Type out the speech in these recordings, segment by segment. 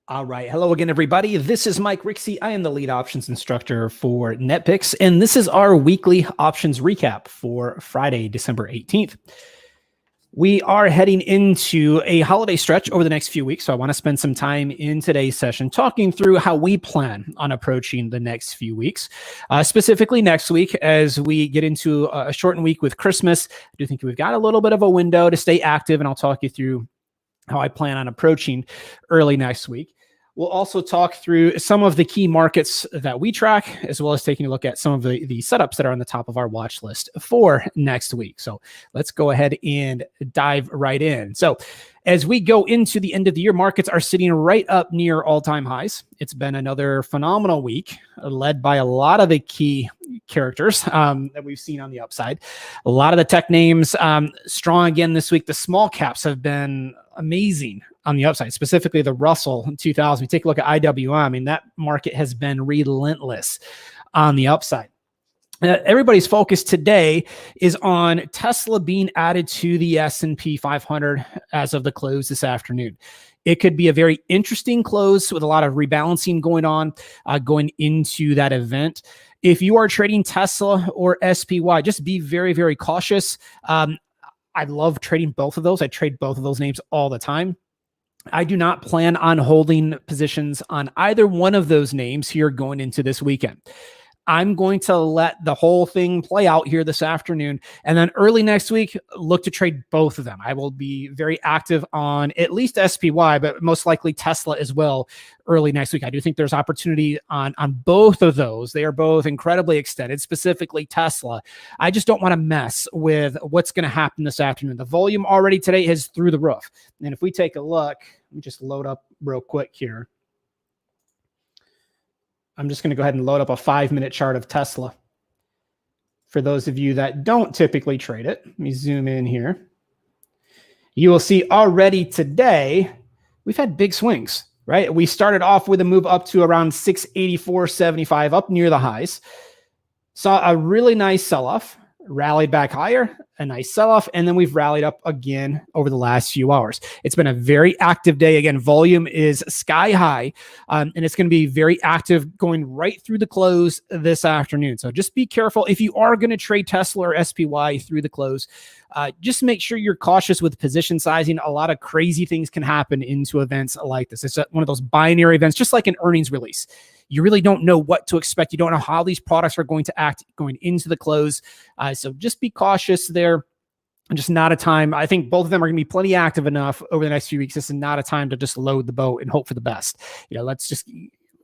All right. Hello again, everybody. This is Mike Rixey. I am the lead options instructor for NetPicks, and this is our weekly options recap for Friday, December 18th. We are heading into a holiday stretch over the next few weeks, so I want to spend some time in today's session talking through how we plan on approaching the next few weeks, specifically next week as we get into a shortened week with Christmas. I do think we've got a little bit of a window to stay active, and I'll talk you through how I plan on approaching early next week. We'll also talk through some of the key markets that we track, as well as taking a look at some of the setups that are on the top of our watch list for next week. So let's go ahead and dive right in. So as we go into the end of the year, markets are sitting right up near all-time highs. It's been another phenomenal week, led by a lot of the key characters that we've seen on the upside. A lot of the tech names strong again this week. The small caps have been amazing on the upside, specifically the Russell 2000. We take a look at IWM. I mean, that market has been relentless on the upside. Everybody's focus today is on Tesla being added to the S&P 500 as of the close this afternoon. It could be a very interesting close with a lot of rebalancing going on going into that event. If you are trading Tesla or SPY, just be very, very cautious. I love trading both of those. I trade both of those names all the time. I do not plan on holding positions on either one of those names here going into this weekend. I'm going to let the whole thing play out here this afternoon. And then early next week, look to trade both of them. I will be very active on at least SPY, but most likely Tesla as well early next week. I do think there's opportunity on both of those. They are both incredibly extended, specifically Tesla. I just don't want to mess with what's going to happen this afternoon. The volume already today is through the roof. And if we take a look, let me just load up real quick here. I'm just going to go ahead and load up a 5-minute chart of Tesla. For those of you that don't typically trade it, let me zoom in here. You will see already today, we've had big swings, right? We started off with a move up to around 684.75, up near the highs. Saw a really nice sell-off, rallied back higher, a nice sell-off, and then we've rallied up again over the last few hours. It's been a very active day. Again, volume is sky high, and it's going to be very active going right through the close this afternoon. So just be careful. If you are going to trade Tesla or SPY through the close, just make sure you're cautious with position sizing. A lot of crazy things can happen into events like this. It's one of those binary events, just like an earnings release. You really don't know what to expect. You don't know how these products are going to act going into the close. So just be cautious there. Just not a time. I think both of them are going to be plenty active enough over the next few weeks. This is not a time to just load the boat and hope for the best. Let's just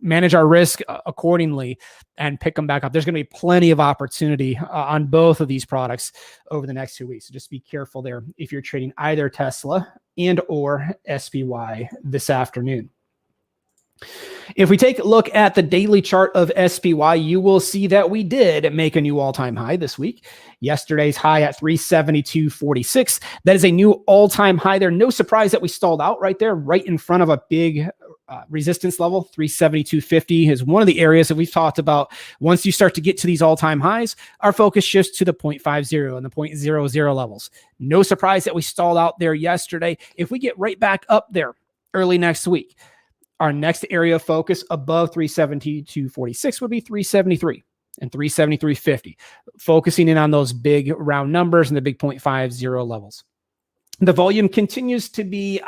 manage our risk accordingly and pick them back up. There's going to be plenty of opportunity on both of these products over the next 2 weeks. So just be careful there if you're trading either Tesla and or SPY this afternoon. If we take a look at the daily chart of SPY, you will see that we did make a new all-time high this week. Yesterday's high at 372.46. That is a new all-time high there. No surprise that we stalled out right there, right in front of a big resistance level. 372.50 is one of the areas that we've talked about. Once you start to get to these all-time highs, our focus shifts to the 0.50 and the 0.00 levels. No surprise that we stalled out there yesterday. If we get right back up there early next week, our next area of focus above 372.46 would be 373 and 373.50, focusing in on those big round numbers and the big 0.50 levels. The volume continues to be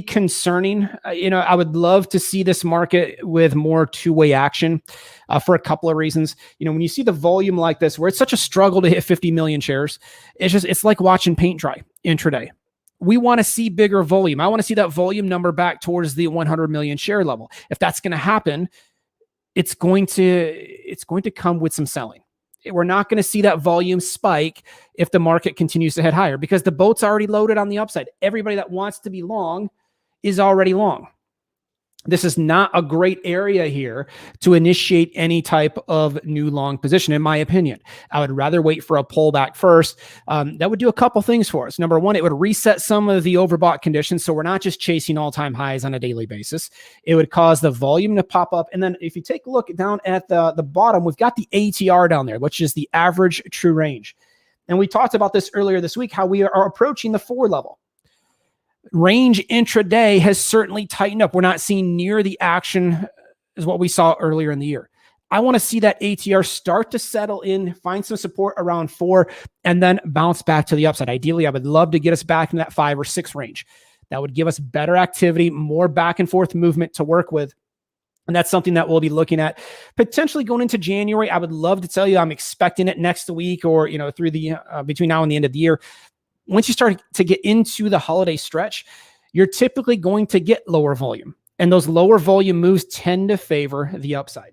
concerning. I would love to see this market with more two-way action for a couple of reasons. When you see the volume like this, where it's such a struggle to hit 50 million shares, it's like watching paint dry intraday. We want to see bigger volume. I want to see that volume number back towards the 100 million share level. If that's going to happen, it's going to come with some selling. We're not going to see that volume spike if the market continues to head higher because the boat's already loaded on the upside. Everybody that wants to be long is already long. This is not a great area here to initiate any type of new long position, in my opinion. I would rather wait for a pullback first. That would do a couple things for us. Number one, it would reset some of the overbought conditions, so we're not just chasing all-time highs on a daily basis. It would cause the volume to pop up. And then if you take a look down at the bottom, we've got the ATR down there, which is the average true range. And we talked about this earlier this week, how we are approaching the 4 level. Range intraday has certainly tightened up. We're not seeing near the action as what we saw earlier in the year. I want to see that ATR start to settle in, find some support around 4, and then bounce back to the upside. Ideally, I would love to get us back in that 5 or 6 range. That would give us better activity, more back and forth movement to work with. And that's something that we'll be looking at potentially going into January. I would love to tell you I'm expecting it next week or, through the between now and the end of the year. Once you start to get into the holiday stretch, you're typically going to get lower volume. And those lower volume moves tend to favor the upside.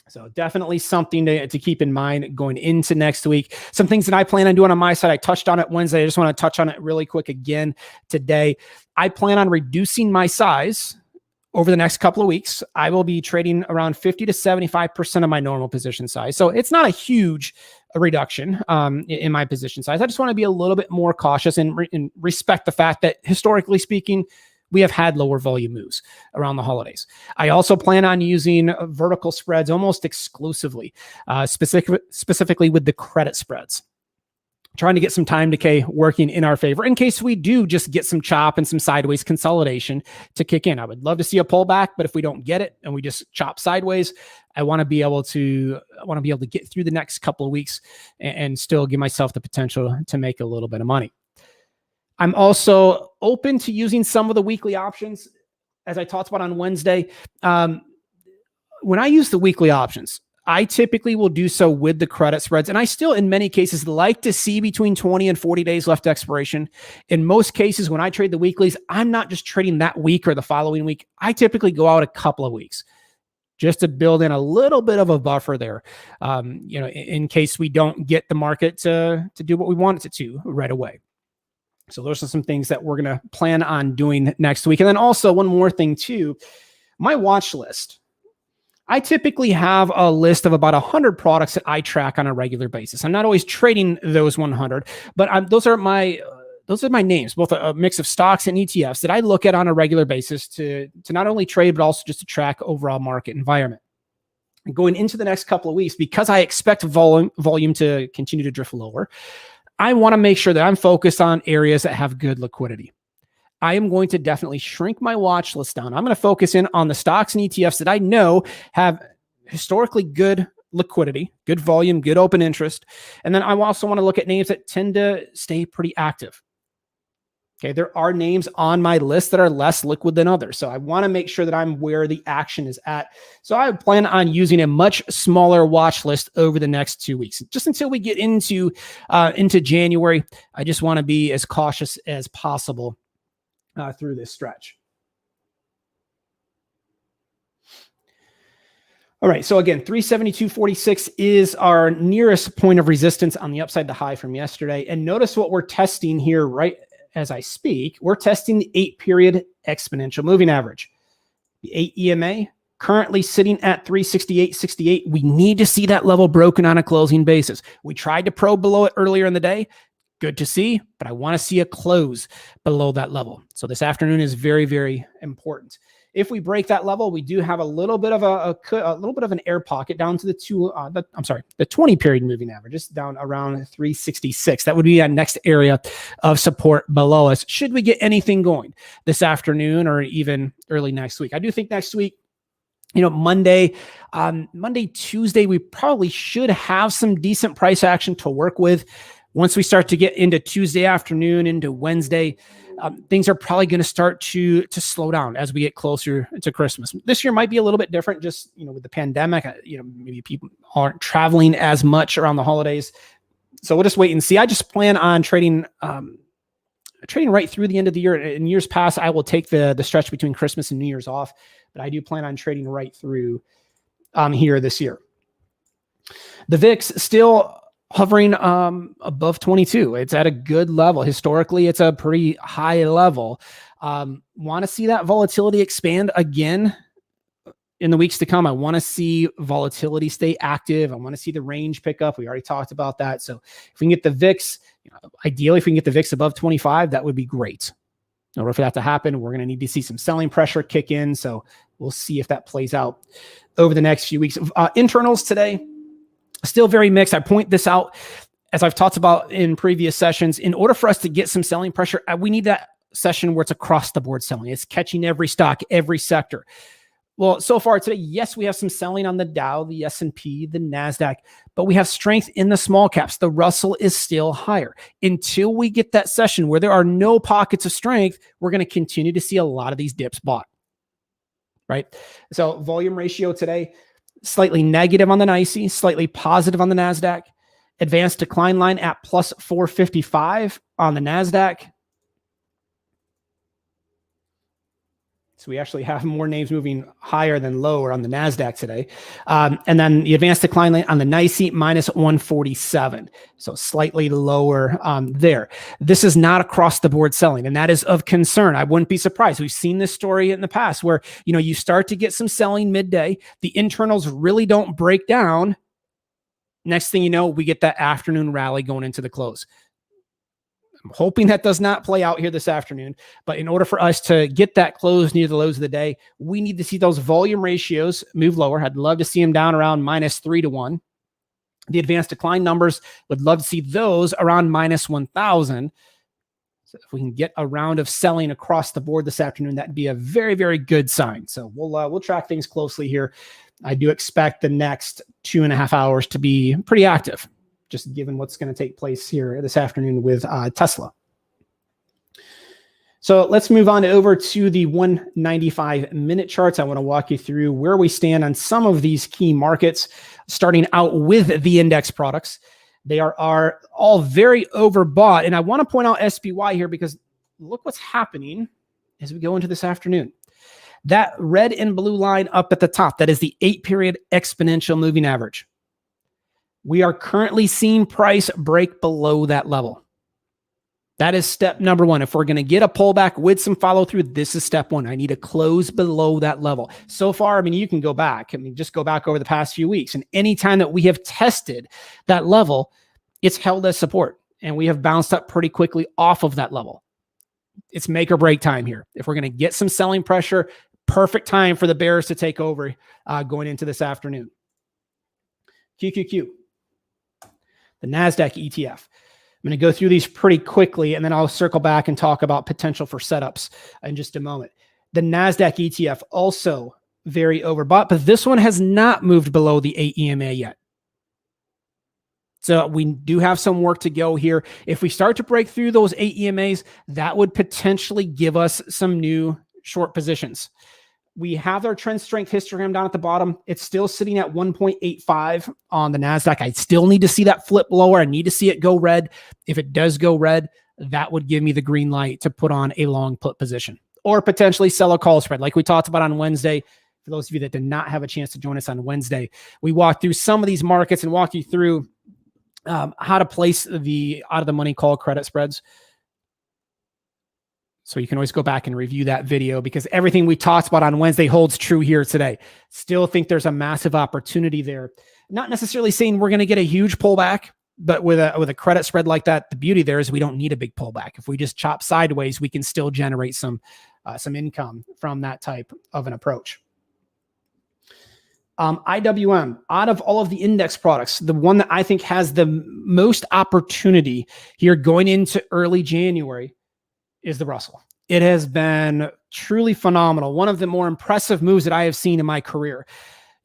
So definitely something to keep in mind going into next week. Some things that I plan on doing on my side, I touched on it Wednesday. I just want to touch on it really quick again today. I plan on reducing my size over the next couple of weeks. I will be trading around 50 to 75% of my normal position size. So it's not a huge reduction in my position size. I just want to be a little bit more cautious and respect the fact that historically speaking, we have had lower volume moves around the holidays. I also plan on using vertical spreads almost exclusively, specifically with the credit spreads. Trying to get some time decay working in our favor in case we do just get some chop and some sideways consolidation to kick in. I would love to see a pullback, but if we don't get it and we just chop sideways, I want to be able to get through the next couple of weeks and still give myself the potential to make a little bit of money. I'm also open to using some of the weekly options, as I talked about on Wednesday. When I use the weekly options, I typically will do so with the credit spreads. And I still, in many cases, like to see between 20 and 40 days left to expiration. In most cases, when I trade the weeklies, I'm not just trading that week or the following week. I typically go out a couple of weeks just to build in a little bit of a buffer there, in case we don't get the market to do what we want it to right away. So those are some things that we're going to plan on doing next week. And then also one more thing too, my watch list. I typically have a list of about 100 products that I track on a regular basis. I'm not always trading those 100, but those are my names, both a mix of stocks and ETFs that I look at on a regular basis to not only trade, but also just to track overall market environment. And going into the next couple of weeks, because I expect volume to continue to drift lower, I want to make sure that I'm focused on areas that have good liquidity. I am going to definitely shrink my watch list down. I'm going to focus in on the stocks and ETFs that I know have historically good liquidity, good volume, good open interest. And then I also want to look at names that tend to stay pretty active. Okay, there are names on my list that are less liquid than others. So I want to make sure that I'm where the action is at. So I plan on using a much smaller watch list over the next 2 weeks, just until we get into January. I just want to be as cautious as possible through this stretch. All right, so again, 372.46 is our nearest point of resistance on the upside to high from yesterday. And notice what we're testing here right as I speak. We're testing the 8-period exponential moving average. The 8 EMA currently sitting at 368.68. We need to see that level broken on a closing basis. We tried to probe below it earlier in the day. Good to see, but I want to see a close below that level. So this afternoon is very, very important. If we break that level, we do have a little bit of a little bit of an air pocket down to the 20-period moving average, just down around 366. That would be our next area of support below us. Should we get anything going this afternoon or even early next week? I do think next week, Monday, Tuesday, we probably should have some decent price action to work with. Once we start to get into Tuesday afternoon, into Wednesday, things are probably going to start to slow down as we get closer to Christmas. This year might be a little bit different, just with the pandemic. Maybe people aren't traveling as much around the holidays, so we'll just wait and see. I just plan on trading right through the end of the year. In years past, I will take the stretch between Christmas and New Year's off, but I do plan on trading right through here this year. The VIX still hovering above 22. It's at a good level. Historically, it's a pretty high level. Want to see that volatility expand again in the weeks to come. I want to see volatility stay active. I want to see the range pick up. We already talked about that. So if we can get the VIX, ideally, if we can get the VIX above 25, that would be great. In order for that to happen, we're going to need to see some selling pressure kick in. So we'll see if that plays out over the next few weeks. Internals today, still very mixed. I point this out as I've talked about in previous sessions. In order for us to get some selling pressure, we need that session where it's across the board selling. It's catching every stock, every sector. Well, so far today, yes, we have some selling on the Dow, the S&P, the NASDAQ, but we have strength in the small caps. The Russell is still higher. Until we get that session where there are no pockets of strength, we're going to continue to see a lot of these dips bought, right? So volume ratio today, slightly negative on the NYSE, slightly positive on the NASDAQ. Advanced decline line at plus 455 on the NASDAQ. So we actually have more names moving higher than lower on the NASDAQ today. And then the advanced decline line on the NYSE minus 147. So slightly lower there. This is not across the board selling, and that is of concern. I wouldn't be surprised. We've seen this story in the past where, you start to get some selling midday. The internals really don't break down. Next thing you know, we get that afternoon rally going into the close. I'm hoping that does not play out here this afternoon, but in order for us to get that close near the lows of the day, we need to see those volume ratios move lower. I'd love to see them down around minus 3-1. The advanced decline numbers, would love to see those around minus 1,000. So if we can get a round of selling across the board this afternoon, that'd be a very, very good sign. So we'll track things closely here. I do expect the next 2.5 hours to be pretty active, just given what's going to take place here this afternoon with Tesla. So let's move on over to the 195-minute charts. I want to walk you through where we stand on some of these key markets, starting out with the index products. They are all very overbought. And I want to point out SPY here because look what's happening as we go into this afternoon. That red and blue line up at the top, that is the 8-period exponential moving average. We are currently seeing price break below that level. That is step number one. If we're going to get a pullback with some follow through, this is step one. I need to close below that level. So far, you can go back. Just go back over the past few weeks. And anytime that we have tested that level, it's held as support. And we have bounced up pretty quickly off of that level. It's make or break time here. If we're going to get some selling pressure, perfect time for the bears to take over going into this afternoon. QQQ, the NASDAQ ETF. I'm going to go through these pretty quickly, and then I'll circle back and talk about potential for setups in just a moment. The NASDAQ ETF also very overbought, but this one has not moved below the 8 EMA yet. So we do have some work to go here. If we start to break through those 8 EMAs, that would potentially give us some new short positions. We have our trend strength histogram down at the bottom. It's still sitting at 1.85 on the NASDAQ. I still need to see that flip lower. I need to see it go red. If it does go red, that would give me the green light to put on a long put position or potentially sell a call spread like we talked about on Wednesday. For those of you that did not have a chance to join us on Wednesday, we walked through some of these markets and walked you through how to place the out of the money call credit spreads. So you can always go back and review that video because everything we talked about on Wednesday holds true here today. Still think there's a massive opportunity there. Not necessarily saying we're going to get a huge pullback, but with a credit spread like that, the beauty there is we don't need a big pullback. If we just chop sideways, we can still generate some income from that type of an approach. IWM, out of all of the index products, the one that I think has the most opportunity here going into early January is the Russell. It has been truly phenomenal. One of the more impressive moves that I have seen in my career.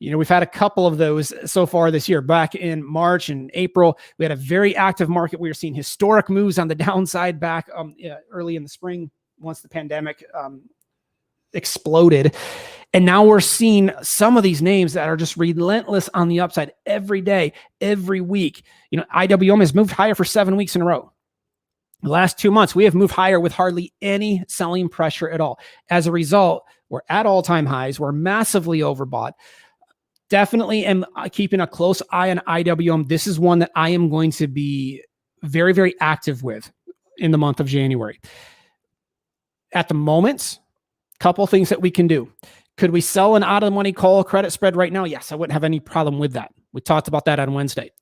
We've had a couple of those so far this year. Back in March and April, we had a very active market. We were seeing historic moves on the downside back early in the spring once the pandemic exploded. And now we're seeing some of these names that are just relentless on the upside every day, every week. IWM has moved higher for 7 weeks in a row. The last 2 months, we have moved higher with hardly any selling pressure at all. As a result, we're at all-time highs. We're massively overbought. Definitely am keeping a close eye on IWM. This is one that I am going to be very, very active with in the month of January. At the moment, a couple things that we can do. Could we sell an out-of-the-money call credit spread right now? Yes, I wouldn't have any problem with that. We talked about that on Wednesday.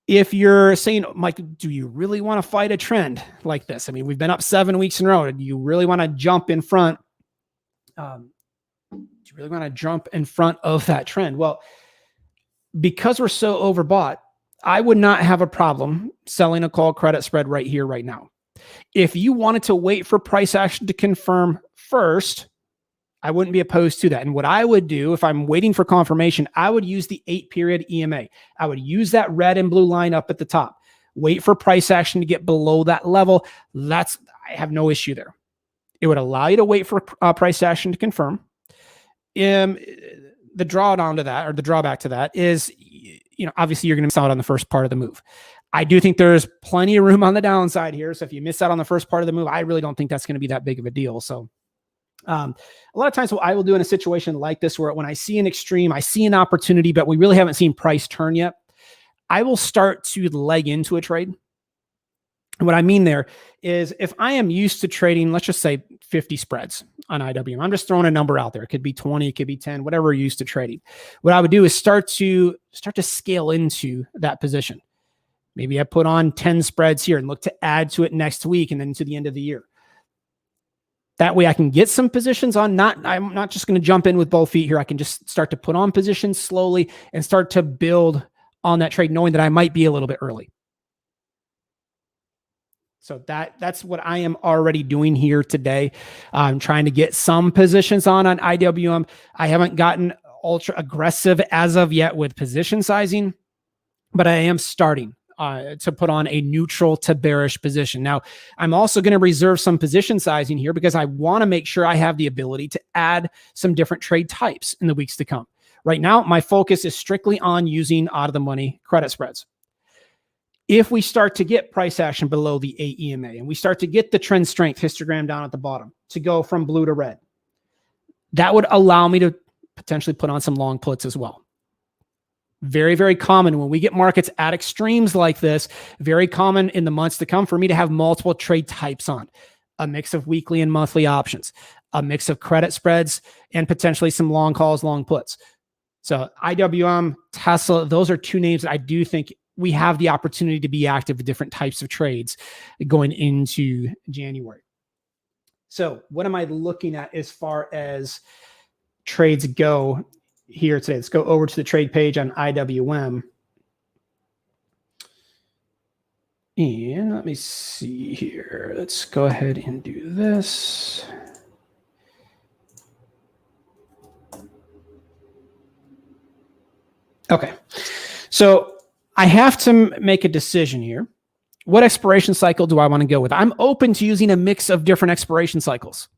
If you're saying, Mike, do you really want to fight a trend like this? We've been up 7 weeks in a row. Do you really want to jump in front? Do you really want to jump in front of that trend? Well, because we're so overbought, I would not have a problem selling a call credit spread right here, right now. If you wanted to wait for price action to confirm first, I wouldn't be opposed to that. And what I would do if I'm waiting for confirmation, I would use the 8-period EMA. I would use that red and blue line up at the top. Wait for price action to get below that level. I have no issue there. It would allow you to wait for price action to confirm. The drawdown to that, or the drawback to that, is, obviously you're going to miss out on the first part of the move. I do think there's plenty of room on the downside here. So if you miss out on the first part of the move, I really don't think that's going to be that big of a deal. So a lot of times what I will do in a situation like this, where when I see an extreme, I see an opportunity, but we really haven't seen price turn yet, I will start to leg into a trade. And what I mean there is, if I am used to trading, let's just say 50 spreads on IWM, I'm just throwing a number out there. It could be 20, it could be 10, whatever you're used to trading. What I would do is start to scale into that position. Maybe I put on 10 spreads here and look to add to it next week and then to the end of the year. That way I can get some positions on. I'm not just going to jump in with both feet here. I can just start to put on positions slowly and start to build on that trade, knowing that I might be a little bit early. So that's what I am already doing here today. I'm trying to get some positions on IWM. I haven't gotten ultra aggressive as of yet with position sizing, but I am starting to put on a neutral to bearish position. Now, I'm also going to reserve some position sizing here because I want to make sure I have the ability to add some different trade types in the weeks to come. Right now, my focus is strictly on using out of the money credit spreads. If we start to get price action below the 8 EMA and we start to get the trend strength histogram down at the bottom to go from blue to red, that would allow me to potentially put on some long puts as well. Very, very common when we get markets at extremes like this, very common in the months to come for me to have multiple trade types on, a mix of weekly and monthly options, a mix of credit spreads, and potentially some long calls, long puts. So IWM, Tesla, those are two names that I do think we have the opportunity to be active with different types of trades going into January. So what am I looking at as far as trades go here today? Let's go over to the trade page on IWM. And let me see here. Let's go ahead and do this. Okay. So I have to make a decision here. What expiration cycle do I want to go with? I'm open to using a mix of different expiration cycles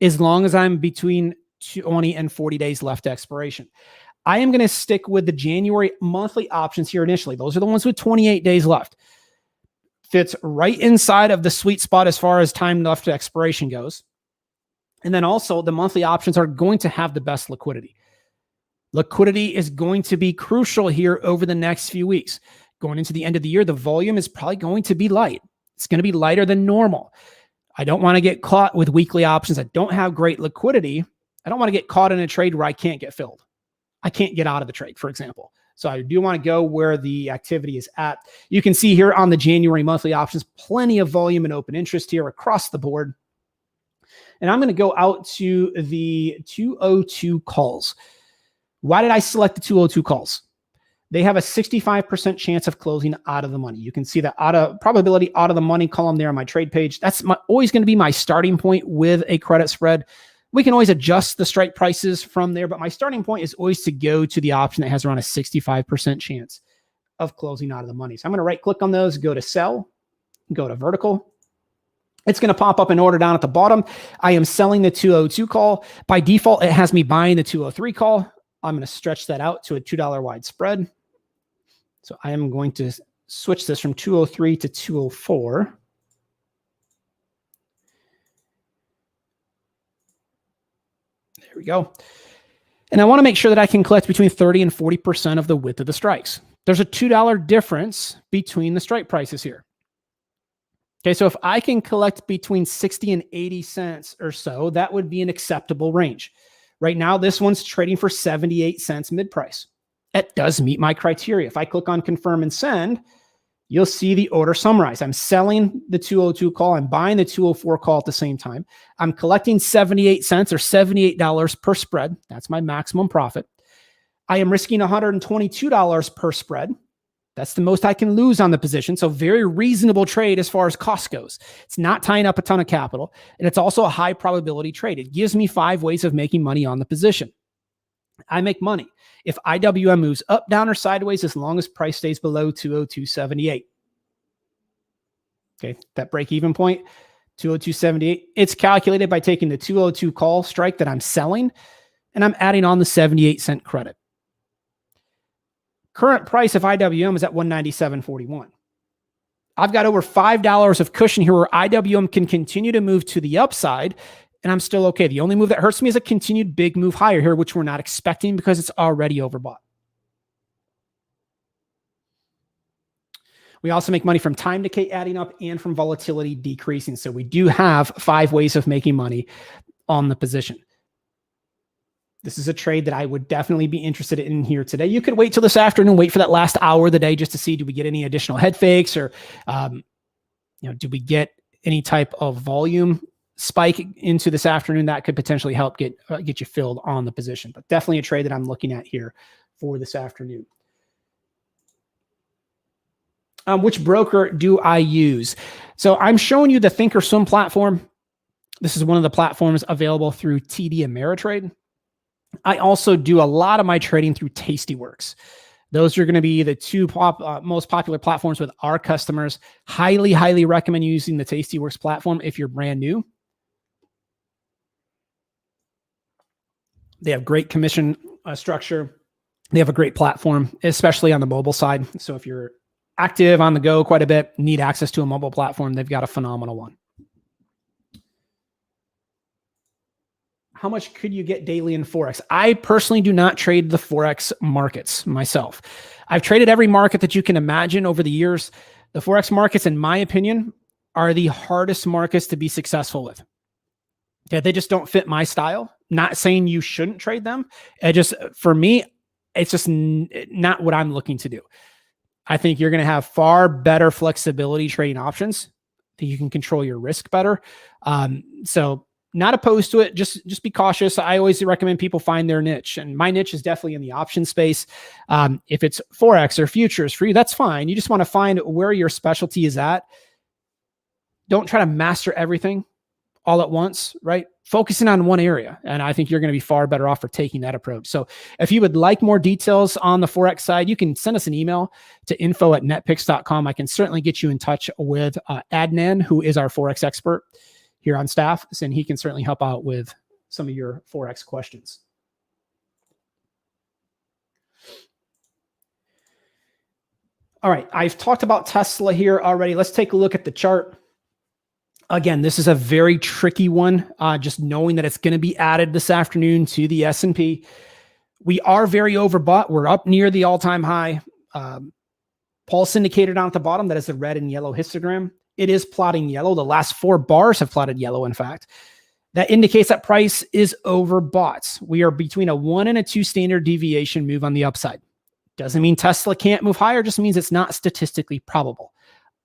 as long as I'm between 20 and 40 days left to expiration. I am going to stick with the January monthly options here initially. Those are the ones with 28 days left. Fits right inside of the sweet spot as far as time left to expiration goes. And then also the monthly options are going to have the best liquidity. Liquidity is going to be crucial here over the next few weeks. Going into the end of the year, the volume is probably going to be light. It's going to be lighter than normal. I don't want to get caught with weekly options that don't have great liquidity. I don't want to get caught in a trade where I can't get filled. I can't get out of the trade, for example. So I do want to go where the activity is at. You can see here on the January monthly options, plenty of volume and open interest here across the board. And I'm going to go out to the 202 calls. Why did I select the 202 calls? They have a 65% chance of closing out of the money. You can see the probability out of the money column there on my trade page. That's always going to be my starting point with a credit spread. We can always adjust the strike prices from there, but my starting point is always to go to the option that has around a 65% chance of closing out of the money. So I'm going to right click on those, go to sell, go to vertical. It's going to pop up an order down at the bottom. I am selling the 202 call. By default, it has me buying the 203 call. I'm going to stretch that out to a $2 wide spread. So I am going to switch this from 203 to 204. There we go. And I want to make sure that I can collect between 30 and 40% of the width of the strikes. There's a $2 difference between the strike prices here. Okay, so if I can collect between 60 and 80 cents or so, that would be an acceptable range. Right now, this one's trading for 78 cents mid-price. It does meet my criteria. If I click on confirm and send, you'll see the order summarized. I'm selling the 202 call. I'm buying the 204 call at the same time. I'm collecting 78 cents or $78 per spread. That's my maximum profit. I am risking $122 per spread. That's the most I can lose on the position. So very reasonable trade as far as cost goes. It's not tying up a ton of capital. And it's also a high probability trade. It gives me 5 ways of making money on the position. I make money if IWM moves up, down, or sideways as long as price stays below 202.78. Okay, that break-even point, 202.78. It's calculated by taking the 202 call strike that I'm selling, and I'm adding on the 78-cent credit. Current price of IWM is at 197.41. I've got over $5 of cushion here where IWM can continue to move to the upside, and I'm still okay. The only move that hurts me is a continued big move higher here, which we're not expecting because it's already overbought. We also make money from time decay adding up and from volatility decreasing. So we do have 5 ways of making money on the position. This is a trade that I would definitely be interested in here today. You could wait till this afternoon, wait for that last hour of the day just to see, do we get any additional head fakes or, do we get any type of volume spike into this afternoon that could potentially help get you filled on the position. But definitely a trade that I'm looking at here for this afternoon. Which broker do I use? So I'm showing you the Thinkorswim platform. This is one of the platforms available through TD Ameritrade. I also do a lot of my trading through Tastyworks. Those are going to be the 2 most popular platforms with our customers. Highly, highly recommend using the Tastyworks platform if you're brand new. They have great commission structure. They have a great platform, especially on the mobile side. So if you're active on the go quite a bit, need access to a mobile platform, they've got a phenomenal one. How much could you get daily in Forex? I personally do not trade the Forex markets myself. I've traded every market that you can imagine over the years. The Forex markets, in my opinion, are the hardest markets to be successful with. Okay, they just don't fit my style. Not saying you shouldn't trade them. For me, it's just not what I'm looking to do. I think you're going to have far better flexibility trading options. I think you can control your risk better. So not opposed to it. Just be cautious. I always recommend people find their niche. And my niche is definitely in the option space. If it's Forex or futures for you, that's fine. You just want to find where your specialty is at. Don't try to master everything all at once, right? Focusing on one area. And I think you're going to be far better off for taking that approach. So if you would like more details on the Forex side, you can send us an email to info@netpicks.com. I can certainly get you in touch with Adnan, who is our Forex expert here on staff, and he can certainly help out with some of your Forex questions. All right, I've talked about Tesla here already. Let's take a look at the chart. Again, this is a very tricky one, just knowing that it's going to be added this afternoon to the S&P. We are very overbought. We're up near the all-time high. Pulse indicator down at the bottom, that is the red and yellow histogram. It is plotting yellow. The last 4 bars have plotted yellow, in fact. That indicates that price is overbought. We are between a 1 and a 2 standard deviation move on the upside. Doesn't mean Tesla can't move higher, just means it's not statistically probable.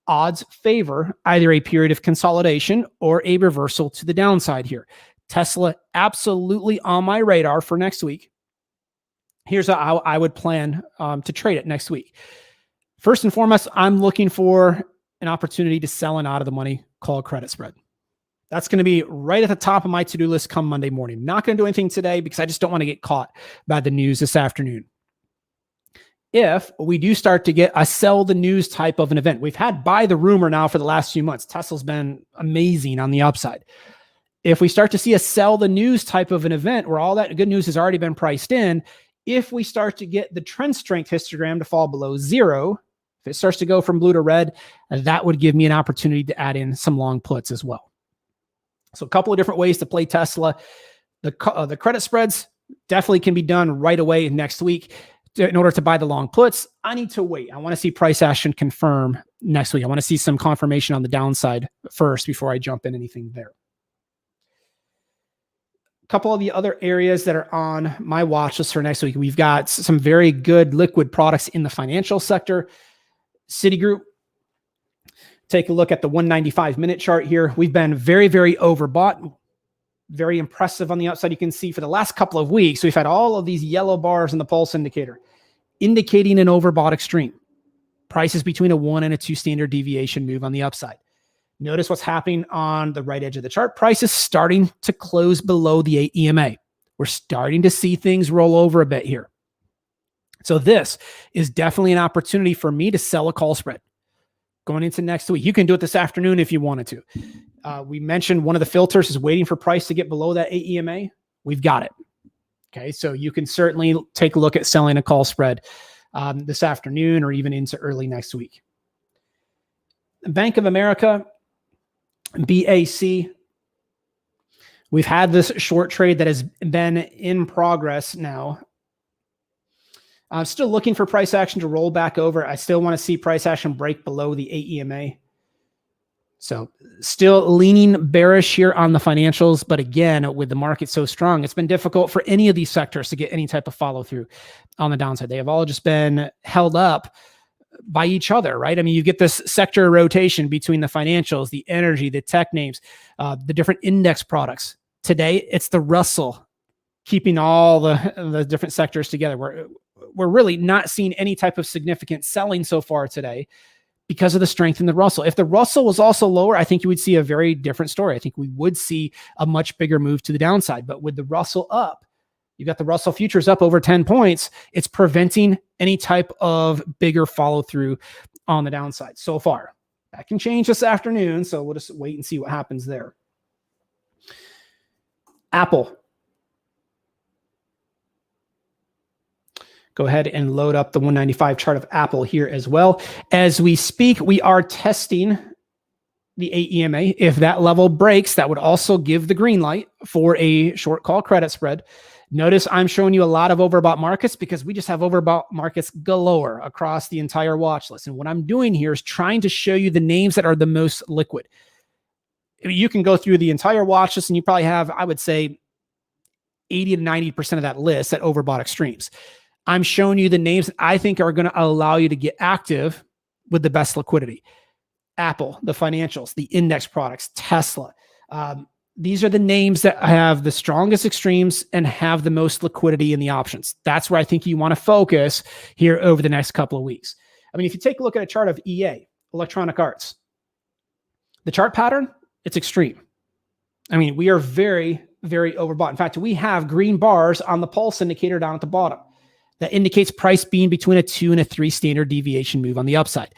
Odds favor either a period of consolidation or a reversal to the downside here. Tesla absolutely on my radar for next week. Here's how I would plan to trade it next week. First and foremost, I'm looking for an opportunity to sell an out of the money call credit spread. That's going to be right at the top of my to-do list come Monday morning. Not going to do anything today because I just don't want to get caught by the news this afternoon. If we do start to get a sell the news type of an event, we've had buy the rumor now for the last few months. Tesla's been amazing on the upside. If we start to see a sell the news type of an event where all that good news has already been priced in, if we start to get the trend strength histogram to fall below 0, if it starts to go from blue to red, that would give me an opportunity to add in some long puts as well. So a couple of different ways to play Tesla. The credit spreads definitely can be done right away next week. In order to buy the long puts, I need to wait. I want to see price action confirm next week. I want to see some confirmation on the downside first before I jump in anything there. A couple of the other areas that are on my watch list for next week. We've got some very good liquid products in the financial sector. Citigroup. Take a look at the 195-minute chart here. We've been very, very overbought. Very impressive on the outside. You can see for the last couple of weeks, we've had all of these yellow bars in the pulse indicator, indicating an overbought extreme. Price is between a 1 and a 2 standard deviation move on the upside. Notice what's happening on the right edge of the chart. Price is starting to close below the 8 EMA. We're starting to see things roll over a bit here. So this is definitely an opportunity for me to sell a call spread going into next week. You can do it this afternoon if you wanted to. We mentioned one of the filters is waiting for price to get below that 8 EMA. We've got it. Okay, so you can certainly take a look at selling a call spread this afternoon or even into early next week. Bank of America, BAC. We've had this short trade that has been in progress now. I'm still looking for price action to roll back over. I still want to see price action break below the 8 EMA. So still leaning bearish here on the financials. But again, with the market so strong, it's been difficult for any of these sectors to get any type of follow through on the downside. They have all just been held up by each other, right? I mean, you get this sector rotation between the financials, the energy, the tech names, the different index products. Today, it's the Russell keeping all the different sectors together. We're really not seeing any type of significant selling so far today because of the strength in the Russell. If the Russell was also lower, I think you would see a very different story. I think we would see a much bigger move to the downside. But with the Russell up, you got the Russell futures up over 10 points. It's preventing any type of bigger follow through on the downside so far. That can change this afternoon, so we'll just wait and see what happens there. Apple. Go ahead and load up the 195 chart of Apple here as well. As we speak, we are testing the 8 EMA. If that level breaks, that would also give the green light for a short call credit spread. Notice I'm showing you a lot of overbought markets because we just have overbought markets galore across the entire watch list. And what I'm doing here is trying to show you the names that are the most liquid. You can go through the entire watch list and you probably have, I would say, 80 to 90% of that list at overbought extremes. I'm showing you the names that I think are going to allow you to get active with the best liquidity. Apple, the financials, the index products, Tesla. These are the names that have the strongest extremes and have the most liquidity in the options. That's where I think you want to focus here over the next couple of weeks. I mean, if you take a look at a chart of EA, Electronic Arts, the chart pattern, it's extreme. I mean, we are very, very overbought. In fact, we have green bars on the pulse indicator down at the bottom. That indicates price being between a 2 and a 3 standard deviation move on the upside.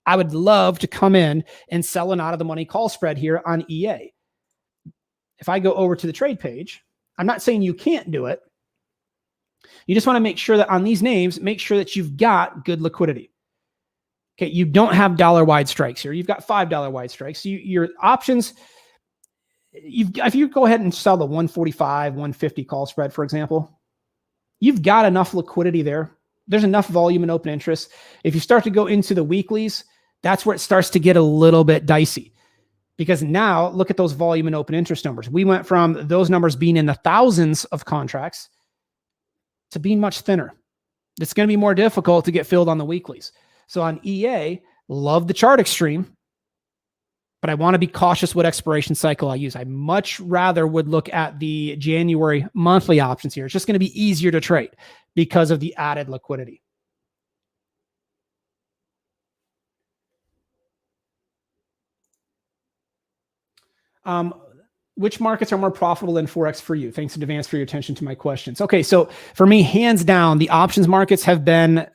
I would love to come in and sell an out of the money call spread here on EA. If I go over to the trade page, I'm not saying you can't do it. You just want to make sure that on these names, make sure that you've got good liquidity. Okay, you don't have dollar wide strikes here. You've got $5 wide strikes. Your options, if you go ahead and sell the 145, 150 call spread, for example, you've got enough liquidity there. There's enough volume and open interest. If you start to go into the weeklies, that's where it starts to get a little bit dicey. Because now look at those volume and open interest numbers. We went from those numbers being in the thousands of contracts to being much thinner. It's going to be more difficult to get filled on the weeklies. So on EA, love the chart extreme, but I want to be cautious what expiration cycle I use. I much rather would look at the January monthly options here. It's just going to be easier to trade because of the added liquidity. Which markets are more profitable than Forex for you? Thanks in advance for your attention to my questions. Okay, so for me, hands down, the options markets have been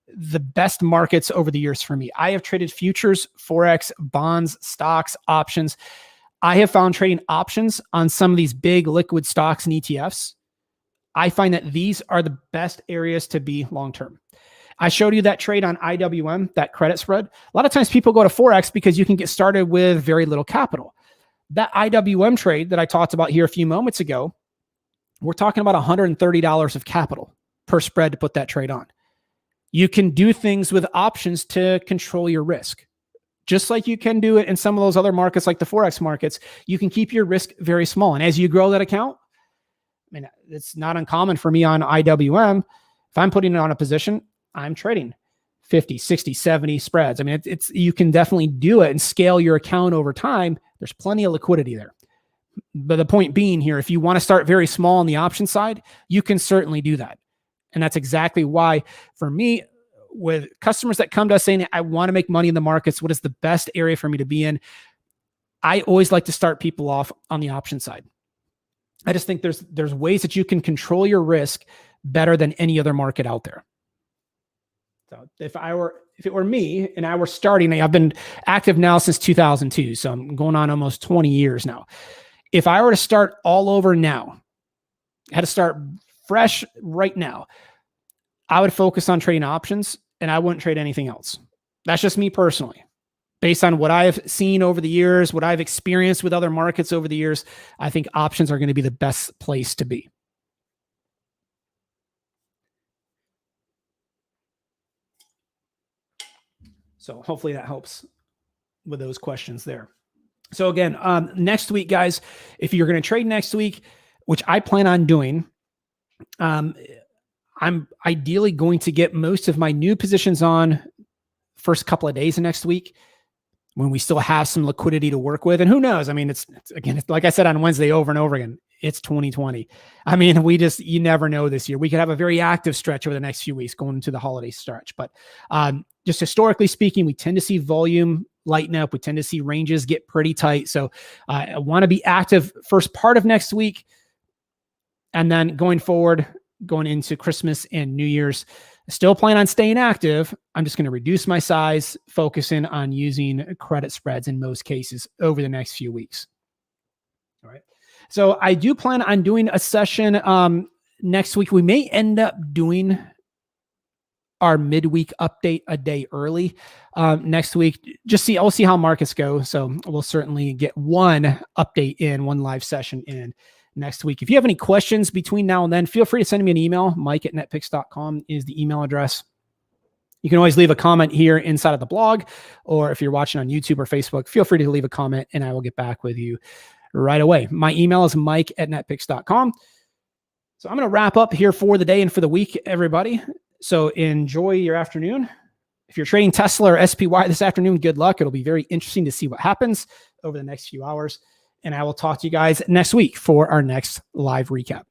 the best markets over the years for me. I have traded futures, Forex, bonds, stocks, options. I have found trading options on some of these big liquid stocks and ETFs. I find that these are the best areas to be long-term. I showed you that trade on IWM, that credit spread. A lot of times people go to Forex because you can get started with very little capital. That IWM trade that I talked about here a few moments ago, we're talking about $130 of capital per spread to put that trade on. You can do things with options to control your risk. Just like you can do it in some of those other markets like the Forex markets, you can keep your risk very small. And as you grow that account, I mean, it's not uncommon for me on IWM. If I'm putting it on a position, I'm trading 50, 60, 70 spreads. I mean, it's you can definitely do it and scale your account over time. There's plenty of liquidity there. But the point being here, if you want to start very small on the option side, you can certainly do that. And that's exactly why, for me, with customers that come to us saying, I want to make money in the markets, what is the best area for me to be in? I always like to start people off on the option side. I just think there's ways that you can control your risk better than any other market out there. So if it were me and I were starting, I've been active now since 2002. So I'm going on almost 20 years now. If I were to start all over now, I had to start fresh right now, I would focus on trading options and I wouldn't trade anything else. That's just me personally. Based on what I've seen over the years, what I've experienced with other markets over the years, I think options are going to be the best place to be. So hopefully that helps with those questions there. So again, next week, guys, if you're going to trade next week, which I plan on doing, I'm ideally going to get most of my new positions on first couple of days of next week, when we still have some liquidity to work with. And who knows? I mean, it's like I said on Wednesday over and over again, it's 2020. I mean, you never know this year. We could have a very active stretch over the next few weeks going into the holiday stretch. But just historically speaking, we tend to see volume lighten up. We tend to see ranges get pretty tight. So I want to be active first part of next week. And then going forward, going into Christmas and New Year's, still plan on staying active. I'm just going to reduce my size, focusing on using credit spreads in most cases over the next few weeks. All right. So I do plan on doing a session next week. We may end up doing our midweek update a day early next week. I'll see how markets go. So we'll certainly get one update in, one live session in next week. If you have any questions between now and then, feel free to send me an email. Mike@netpicks.com is the email address. You can always leave a comment here inside of the blog, or if you're watching on YouTube or Facebook, feel free to leave a comment and I will get back with you right away. My email is mike@netpicks.com. So I'm going to wrap up here for the day and for the week, everybody. So enjoy your afternoon. If you're trading Tesla or SPY this afternoon, good luck. It'll be very interesting to see what happens over the next few hours. And I will talk to you guys next week for our next live recap.